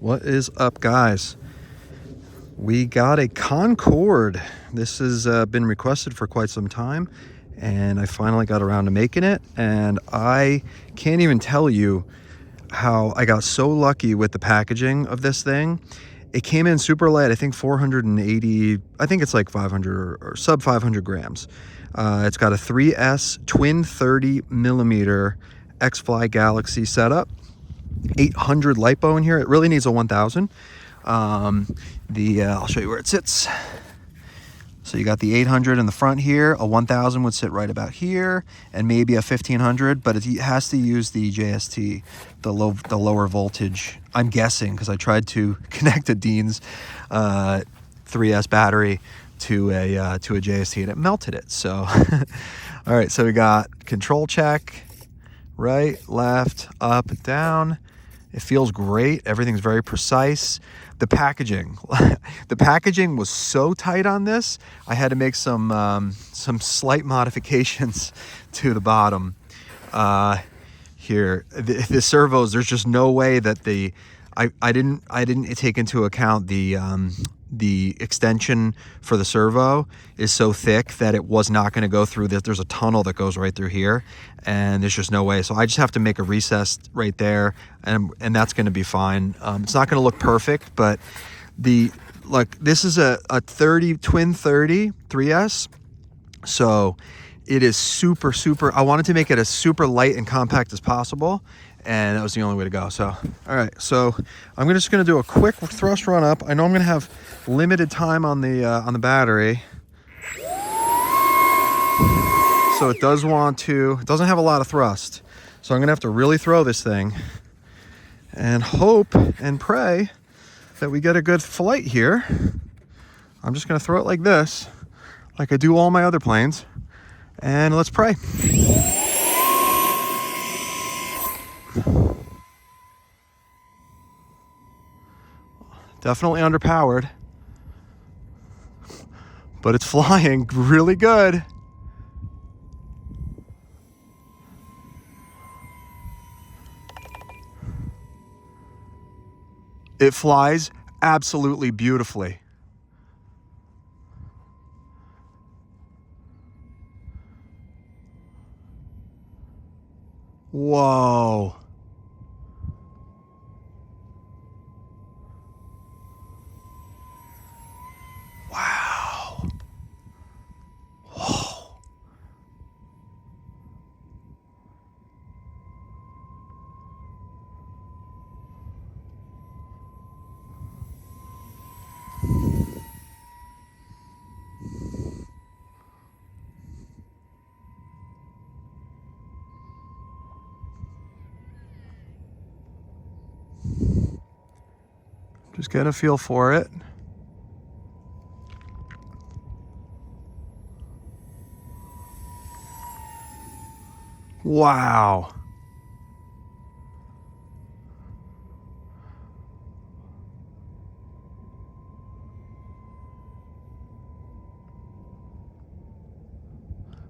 What is up, guys? We got a Concorde. This has been requested for quite some time, and I finally got around to making it. And I can't even tell you how I got so lucky with the packaging of this thing. It came in super light, I think 480, I think it's like 500 or sub 500 grams. It's got a 3S twin 30 millimeter X-Fly Galaxy setup. 800 lipo in here. It really needs a 1000. I'll show you where it sits. So you got the 800 in the front here. A 1000 would sit right about here, and maybe a 1500, but it has to use the JST, the lower voltage. I'm guessing because I tried to connect a Dean's 3S battery to a JST and it melted it. So all right, so we got control check, right, left, up, down. It feels great. Everything's very precise. The packaging, the packaging was so tight on this. I had to make some slight modifications to the bottom. Here, the servos. There's just no way that I didn't take into account the extension for the servo is so thick that it was not going to go through this. There's a tunnel that goes right through here, and there's just no way. So I just have to make a recess right there, and that's going to be fine. It's not going to look perfect, but this is a 30 twin 30 3S, so it is super. I wanted to make it as super light and compact as possible, and that was the only way to go. So, all right, so I'm just going to do a quick thrust run up. I know I'm going to have limited time on the battery, so it doesn't have a lot of thrust. So I'm going to have to really throw this thing and hope and pray that we get a good flight here. I'm just going to throw it like this, like I do all my other planes, and let's pray. Definitely underpowered, but it's flying really good. It flies absolutely beautifully. Whoa. Wow. Whoa. Just get a feel for it. Wow.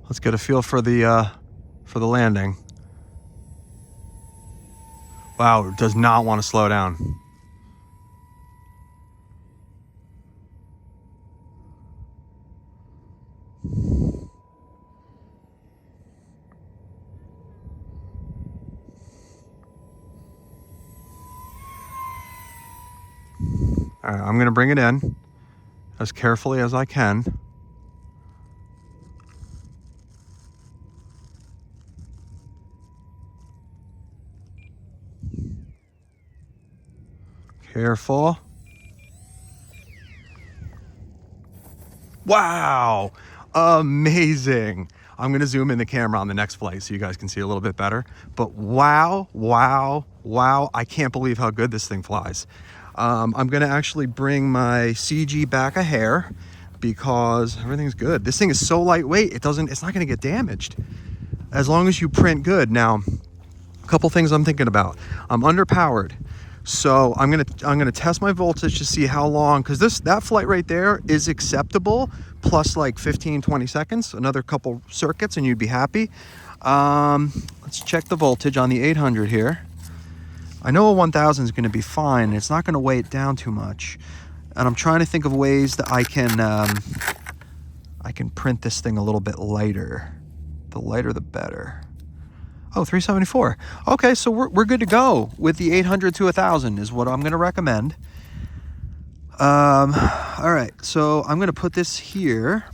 Let's get a feel for the landing. Wow, it does not want to slow down. All right, I'm going to bring it in as carefully as I can. Careful. Wow, amazing. I'm going to zoom in the camera on the next flight so you guys can see a little bit better. But wow, I can't believe how good this thing flies. I'm going to actually bring my CG back a hair because everything's good. This thing is so lightweight, it's not going to get damaged as long as you print good. Now, a couple things I'm thinking about. I'm underpowered. So I'm gonna test my voltage to see how long, because that flight right there is acceptable, plus like 15-20 seconds, another couple circuits and you'd be happy. Let's check the voltage on the 800 here. I know a 1000 is going to be fine. It's not going to weigh it down too much. And I'm trying to think of ways that I can print this thing a little bit lighter. The lighter, the better. Oh, 374. Okay, so we're good to go with the 800 to 1000 is what I'm going to recommend. All right, so I'm going to put this here.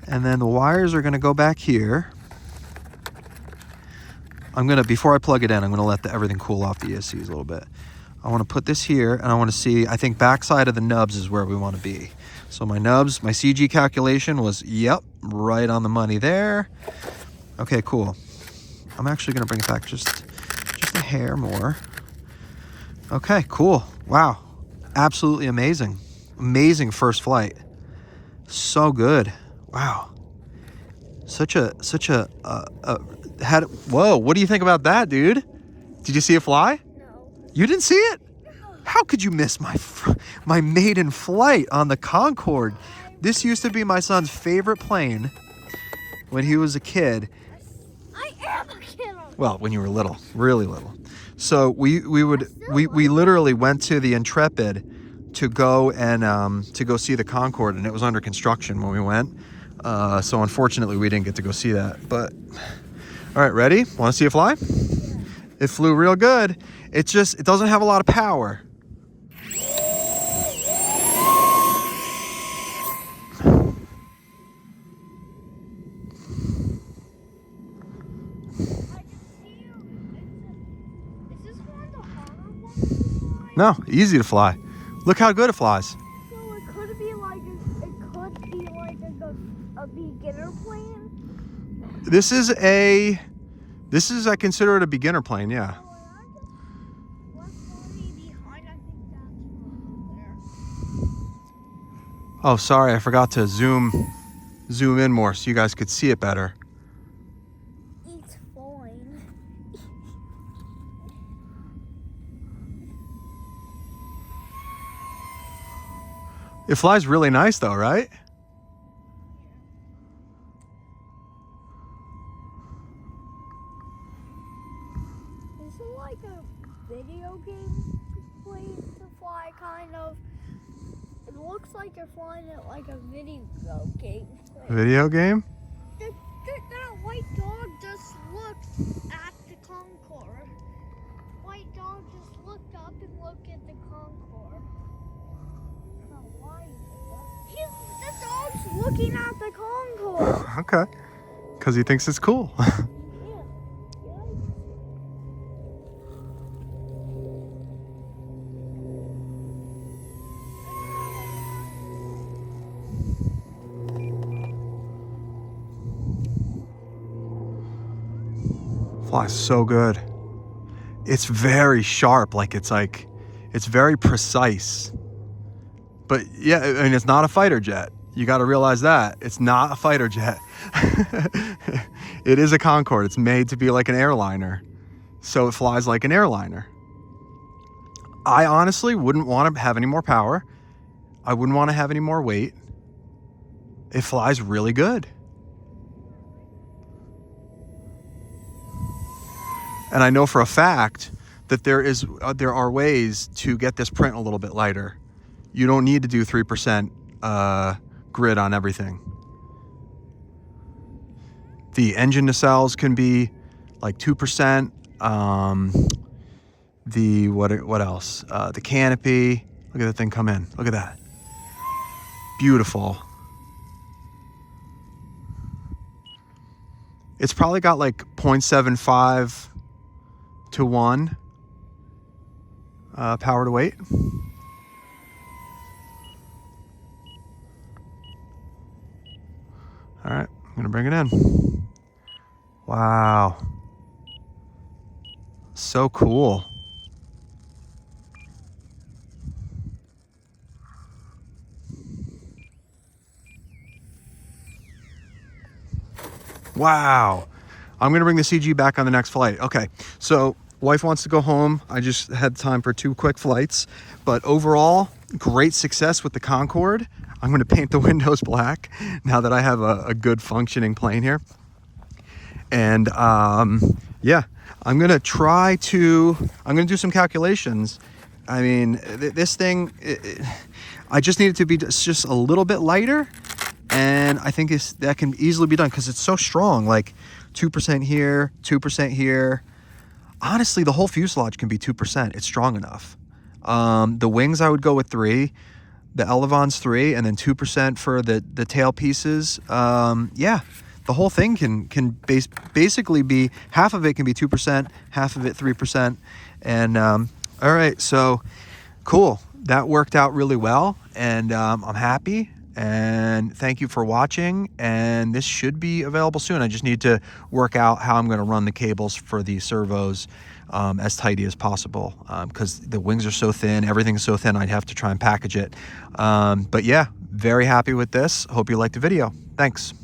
And then the wires are going to go back here. Before I plug it in, I'm going to let everything cool off the ESCs a little bit. I want to put this here, and I want to see, I think backside of the nubs is where we want to be. So my nubs, my CG calculation was, yep, right on the money there. Okay, cool. I'm actually going to bring it back just a hair more. Okay, cool. Wow. Absolutely amazing. Amazing first flight. So good. Wow. Whoa, what do you think about that, dude? Did you see it fly? No. You didn't see it? No. How could you miss my maiden flight on the Concorde? This used to be my son's favorite plane when he was a kid. I am a kid. Well, when you were little, really little. So we literally went to the Intrepid to go see the Concorde, and it was under construction when we went. So unfortunately, we didn't get to go see that. But all right, ready? Want to see it fly? It flew real good. It doesn't have a lot of power. No, easy to fly. Look how good it flies. So it could be like a beginner plane. This is I consider it a beginner plane, yeah. Oh, sorry, I forgot to zoom in more so you guys could see it better. It's fine. It flies really nice though, right? Is it like a video game plane to fly, kind of? It looks like you're flying it like a video game. Video game? That white dog just looked at the Concorde. White dog just looked up and looked at the Concorde. I don't know why he did that. The dog's looking at the Concorde. Okay. Because he thinks it's cool. Flies so good. It's very sharp, it's very precise. But yeah, I mean, it's not a fighter jet. You got to realize that. It's not a fighter jet. It is a Concorde. It's made to be like an airliner. So it flies like an airliner. I honestly wouldn't want to have any more power. I wouldn't want to have any more weight. It flies really good. And I know for a fact that there are ways to get this print a little bit lighter. You don't need to do 3% grid on everything. The engine nacelles can be like 2%. What else? The canopy. Look at the thing come in. Look at that. Beautiful. It's probably got like 0.75 to 1 power to weight. All right, I'm gonna bring it in. Wow. So cool. Wow. I'm gonna bring the CG back on the next flight. Okay, so wife wants to go home. I just had time for 2 quick flights, but overall, great success with the Concorde. I'm gonna paint the windows black now that I have a good functioning plane here. And Yeah, I'm gonna do some calculations. I mean, this thing, I just need it to be just a little bit lighter, and I think that can easily be done because it's so strong. Like 2% here, 2% here. Honestly, the whole fuselage can be 2%. It's strong enough. The wings, I would go with 3. The elevons 3, and then 2% for the tail pieces. Yeah, the whole thing can basically be, half of it can be 2%, half of it 3%. And all right, so cool. That worked out really well, and I'm happy. And thank you for watching. And this should be available soon. I just need to work out how I'm going to run the cables for the servos as tidy as possible, because the wings are so thin, everything's so thin, I'd have to try and package it. But yeah, very happy with this. Hope you liked the video. Thanks.